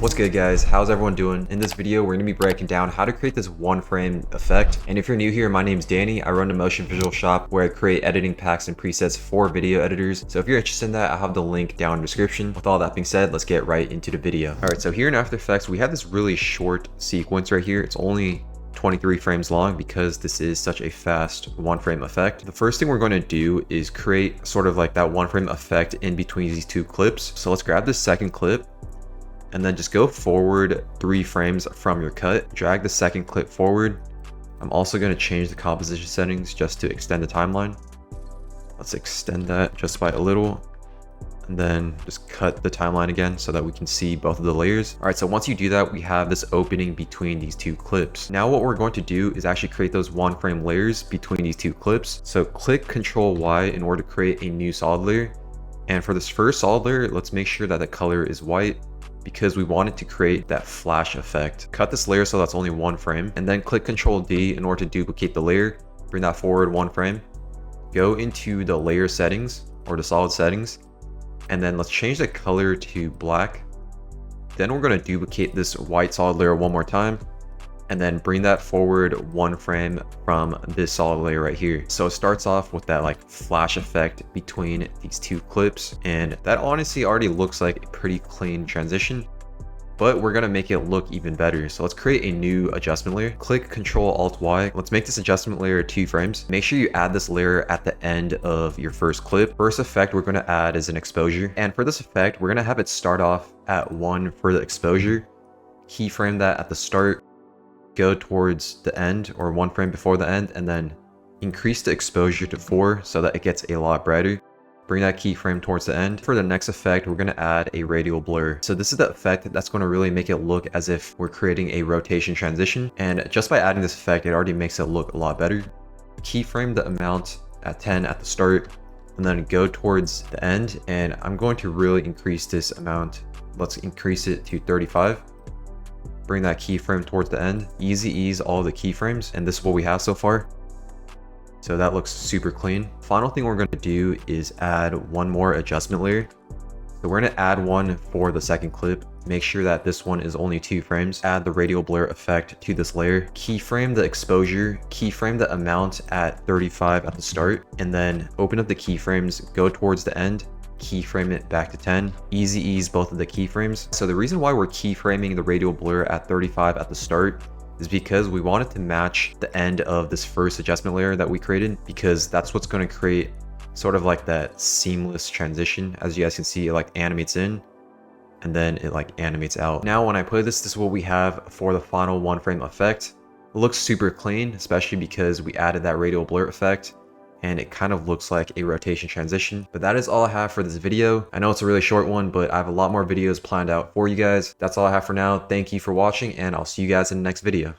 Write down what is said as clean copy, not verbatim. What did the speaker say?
What's good, guys? How's everyone doing? In this video, we're going to be breaking down how to create this one frame effect. And if you're new here, my name's Danny. I run a motion visual shop where I create editing packs and presets for video editors. So if you're interested in that, I'll have the link down in the description. With all that being said, let's get right into the video. All right, so here in After Effects, we have this really short sequence right here. It's only 23 frames long because this is such a fast one frame effect. The first thing we're going to do is create sort of like that one frame effect in between these two clips. So let's grab this second clip and then just go forward 3 frames from your cut. Drag the second clip forward. I'm also going to change the composition settings just to extend the timeline. Let's extend that just by a little. And then just cut the timeline again so that we can see both of the layers. All right, so once you do that, we have this opening between these two clips. Now what we're going to do is actually create those one frame layers between these two clips. So click Ctrl Y in order to create a new solid layer. And for this first solid layer, let's make sure that the color is white because we wanted to create that flash effect. Cut this layer so that's only 1 frame, and then click Ctrl D in order to duplicate the layer. Bring that forward 1 frame. Go into the layer settings or the solid settings, and then let's change the color to black. Then we're going to duplicate this white solid layer one more time, and then bring that forward 1 frame from this solid layer right here. So it starts off with that like flash effect between these two clips, and that honestly already looks like a pretty clean transition, but we're gonna make it look even better. So let's create a new adjustment layer. Click Ctrl Alt Y. Let's make this adjustment layer 2 frames. Make sure you add this layer at the end of your first clip. First effect we're gonna add is an exposure, and for this effect we're gonna have it start off at 1 for the exposure, keyframe that at the start, go towards the end or 1 frame before the end, and then increase the exposure to 4 so that it gets a lot brighter. Bring that keyframe towards the end. For the next effect, we're going to add a radial blur. So this is the effect that's going to really make it look as if we're creating a rotation transition. And just by adding this effect, it already makes it look a lot better. Keyframe the amount at 10 at the start, and then go towards the end. And I'm going to really increase this amount. Let's increase it to 35. Bring that keyframe towards the end. Easy ease all the keyframes, and this is what we have so far. So that looks super clean. Final thing we're going to do is add 1 more adjustment layer. So we're going to add 1 for the second clip. Make sure that this one is only 2 frames. Add the radial blur effect to this layer. Keyframe the exposure. Keyframe the amount at 35 at the start, and then open up the keyframes. Go towards the end. Keyframe it back to 10. Easy ease both of the keyframes. So the reason why we're keyframing the radial blur at 35 at the start is because we wanted to match the end of this first adjustment layer that we created, because that's what's going to create sort of like that seamless transition. As you guys can see, it like animates in and then it like animates out. Now when I play this, this is what we have for the final 1 frame effect. It looks super clean, especially because we added that radial blur effect, and it kind of looks like a rotation transition. But that is all I have for this video. I know it's a really short one, but I have a lot more videos planned out for you guys. That's all I have for now. Thank you for watching, and I'll see you guys in the next video.